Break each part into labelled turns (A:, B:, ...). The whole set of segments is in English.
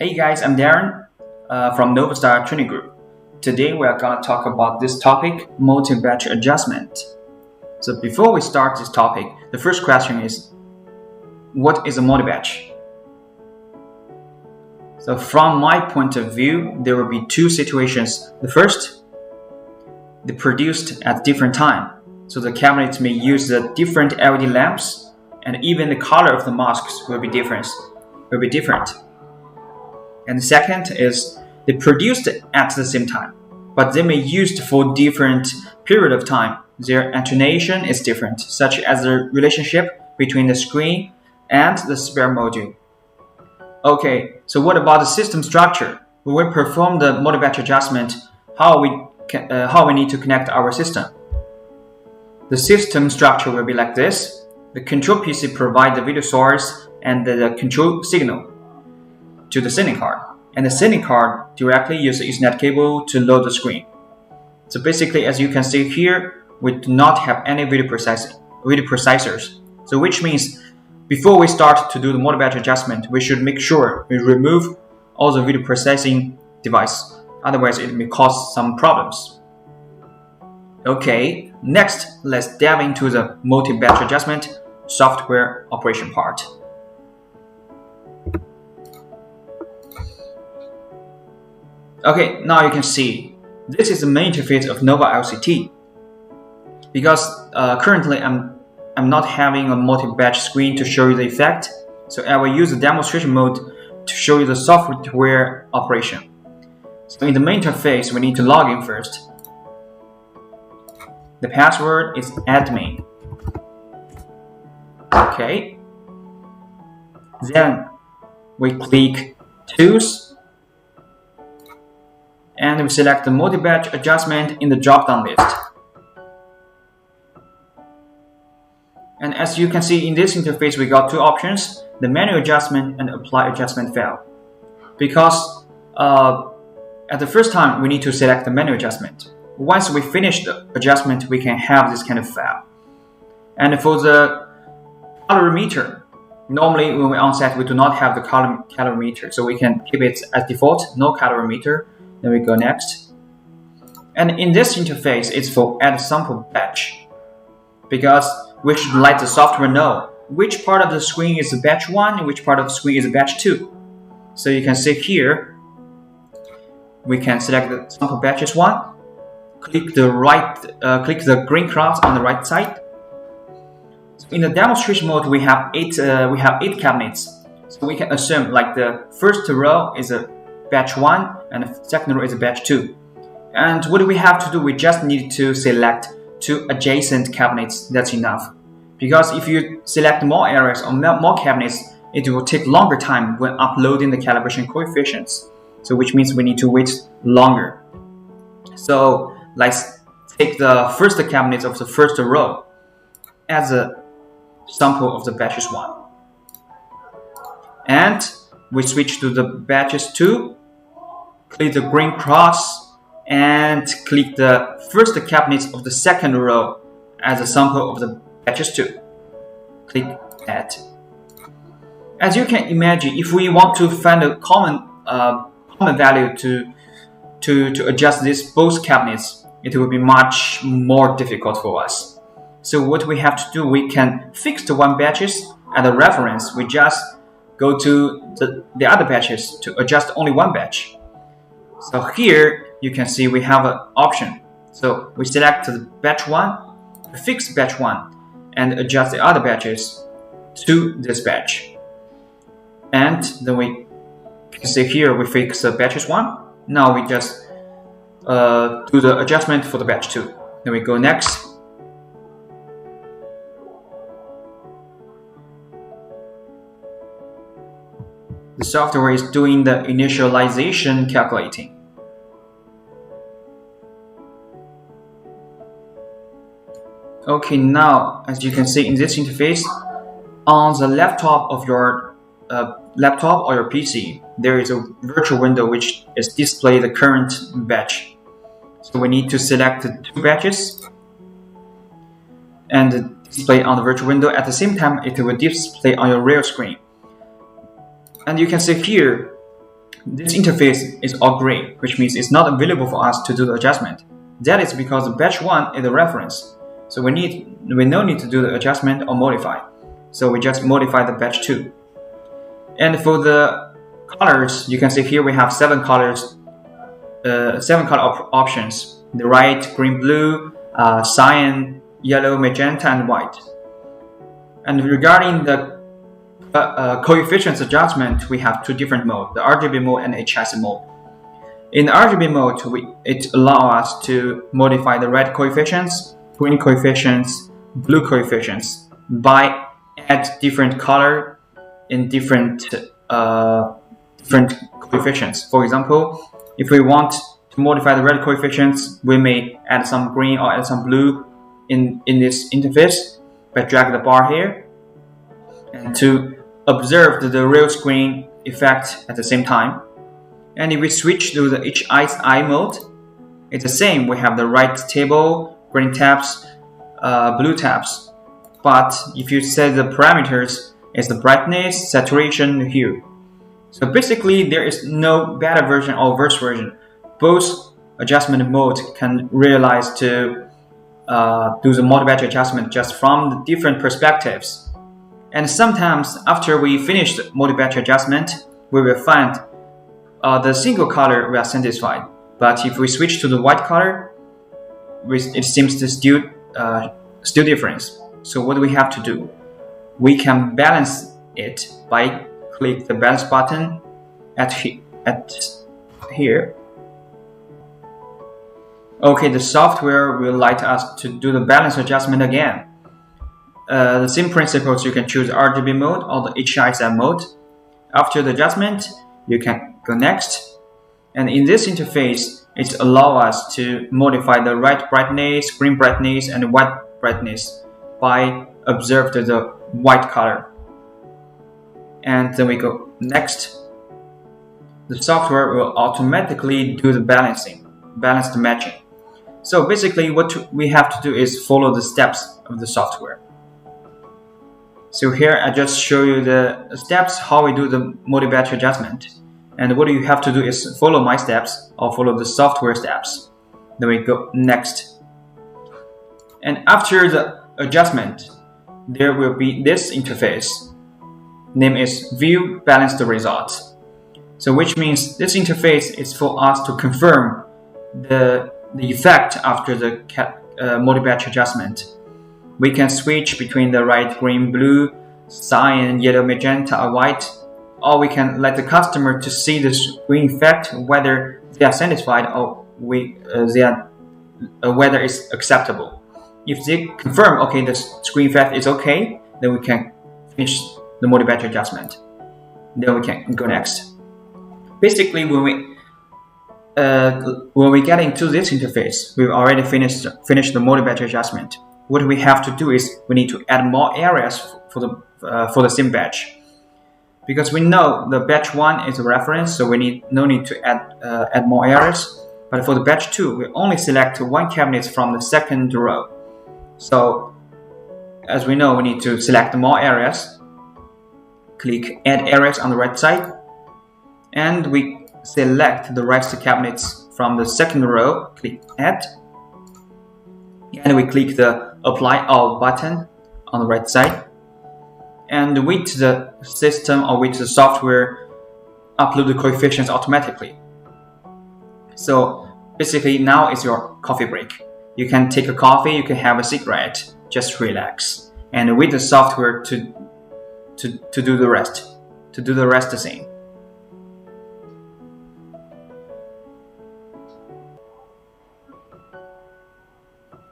A: Hey guys, I'm Darren from Novastar Training Group. Today we are going to talk about this topic, multi-batch adjustment. So before we start this topic, the first question is, what is a multi-batch? So from my point of view, there will be two situations. The first, they produced at different time. So the cabinets may use the different LED lamps, and even the color of the masks will be different. And the second is they produced at the same time, but they may used for different period of time. Their intonation is different, such as the relationship between the screen and the spare module. Okay, so what about the system structure? When we perform the multi-batch adjustment, how we need to connect our system? The system structure will be like this. The control PC provides the video source and the control signal to the sending card, and the sending card directly uses Ethernet cable to load the screen. So basically, as you can see here, we do not have any video processors. So which means before we start to do the multi-batch adjustment, we should make sure we remove all the video processing device. Otherwise, it may cause some problems. Okay, next, let's dive into the multi-batch adjustment software operation part. Okay, now you can see this is the main interface of Nova LCT. Because currently I'm not having a multi-batch screen to show you the effect, so I will use the demonstration mode to show you the software operation. So in the main interface, we need to log in first. The password is admin. Okay. Then we click Tools, and we select the multi-batch adjustment in the drop-down list. And as you can see in this interface, we got two options, the manual adjustment and apply adjustment file. Because at the first time, we need to select the manual adjustment. Once we finish the adjustment, we can have this kind of file. And for the colorimeter, normally when we on-set, we do not have the colorimeter, so we can keep it as default, no colorimeter. Then we go next. And in this interface, it's for add sample batch, because we should let the software know which part of the screen is batch 1 and which part of the screen is batch 2. So you can see here, we can select the sample batches 1, click the green cross on the right side. So in the demonstration mode, we have eight cabinets. So we can assume like the first row is a batch 1 and the second row is a batch 2. And what do we have to do? We just need to select two adjacent cabinets. That's enough. Because if you select more areas or more cabinets, it will take longer time when uploading the calibration coefficients. So which means we need to wait longer. So let's take the first cabinet of the first row as a sample of the batches 1. And we switch to the batches 2, click the green cross, and click the first cabinet of the second row as a sample of the batches 2. Click Add. As you can imagine, if we want to find a common value to adjust both cabinets, it will be much more difficult for us. So what we have to do, we can fix the one batches as a reference. We just go to the other batches to adjust only one batch. So here you can see we have an option. So we select the batch 1, fix batch 1, and adjust the other batches to this batch. And then we can see here we fix the batches 1. Now we just do the adjustment for the batch 2. Then we go next. The software is doing the initialization calculating. Okay, now as you can see in this interface, on the laptop of your laptop or your PC, there is a virtual window which is display the current batch. So we need to select the two batches and display on the virtual window. At the same time, it will display on your real screen. And you can see here, this interface is all gray, which means it's not available for us to do the adjustment. That is because the batch 1 is the reference. So we no need to do the adjustment or modify. So we just modify the batch 2. And for the colors, you can see here we have 7 colors, 7 color options: the red, green, blue, cyan, yellow, magenta, and white. And regarding the coefficients adjustment, we have 2 different modes: the Rgb mode and HIS mode. In the Rgb mode, it allows us to modify the red coefficients, green coefficients, blue coefficients by add different color in different coefficients. For example, if we want to modify the red coefficients, we may add some green or add some blue in this interface by drag the bar here, and to observe the real screen effect at the same time. And if we switch to the HIS mode, it's the same. We have the red table, green tabs, blue tabs. But if you set the parameters, it's the brightness, saturation, hue. So basically, there is no beta version or worse version. Both adjustment modes can realize to do the multi-batch adjustment just from the different perspectives. And sometimes after we finish the multi-batch adjustment, we will find the single color we are satisfied. But if we switch to the white color, it seems to still difference. So what do we have to do? We can balance it by click the balance button at here. Okay, the software will let us to do the balance adjustment again. The same principles, you can choose Rgb mode or the HIS mode. After the adjustment, you can go next. And in this interface, it allows us to modify the red brightness, green brightness, and white brightness by observe the white color. And then we go next. The software will automatically do the balance the matching. So basically what we have to do is follow the steps of the software. So here I just show you the steps how we do the multi-batch adjustment. And what you have to do is follow my steps or follow the software steps. Then we go next. And after the adjustment, there will be this interface. Name is View Balance the Results. So which means this interface is for us to confirm the effect after the multi-batch adjustment. We can switch between the red, green, blue, cyan, yellow, magenta, or white, or we can let the customer to see the screen effect whether they are satisfied or whether it's acceptable. If they confirm, okay, the screen effect is okay, then we can finish the multi-batch adjustment. Then we can go next. Basically, when we get into this interface, we've already finished the multi-batch adjustment. What we have to do is we need to add more areas for the same batch, because we know the batch 1 is a reference, so we no need to add more areas. But for the batch 2, we only select 1 cabinet from the second row. So as we know, we need to select more areas. Click Add Areas on the right side, and we select the rest cabinets from the second row. Click Add, and we click the Apply All button on the right side, and with the system or with the software upload the coefficients automatically. So basically now it's your coffee break. You can take a coffee, you can have a cigarette, just relax, and with the software to do the rest the same.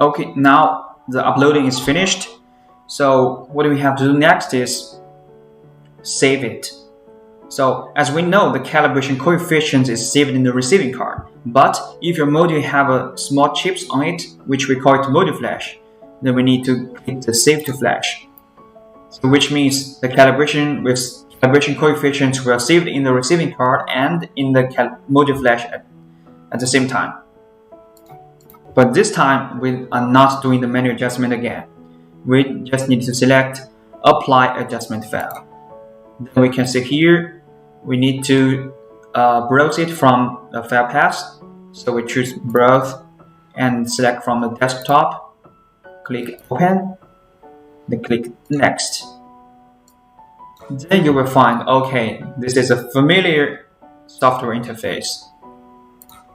A: Okay, now the uploading is finished. So what we have to do next is save it. So as we know, the calibration coefficient is saved in the receiving card. But if your module have a small chips on it, which we call it module flash, then we need to click the Save to Flash. So which means the calibration coefficients were saved in the receiving card and in the module flash at the same time. But this time we are not doing the manual adjustment again. We just need to select Apply Adjustment File. Then we can see here we need to browse it from the file paths. So we choose browse and select from the desktop, click open, then click next. Then you will find, okay, this is a familiar software interface.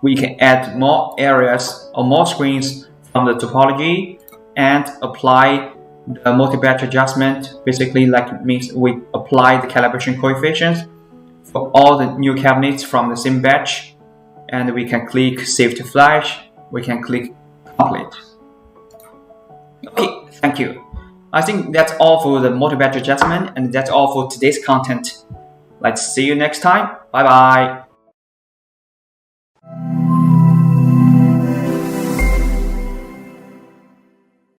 A: We can add more areas or more screens from the topology and apply the multi-batch adjustment. Basically, like means we apply the calibration coefficients for all the new cabinets from the same batch, and we can click save to flash. We can click complete. Okay, thank you. I think that's all for the multi-batch adjustment, and that's all for today's content. Let's see you next time. Bye bye.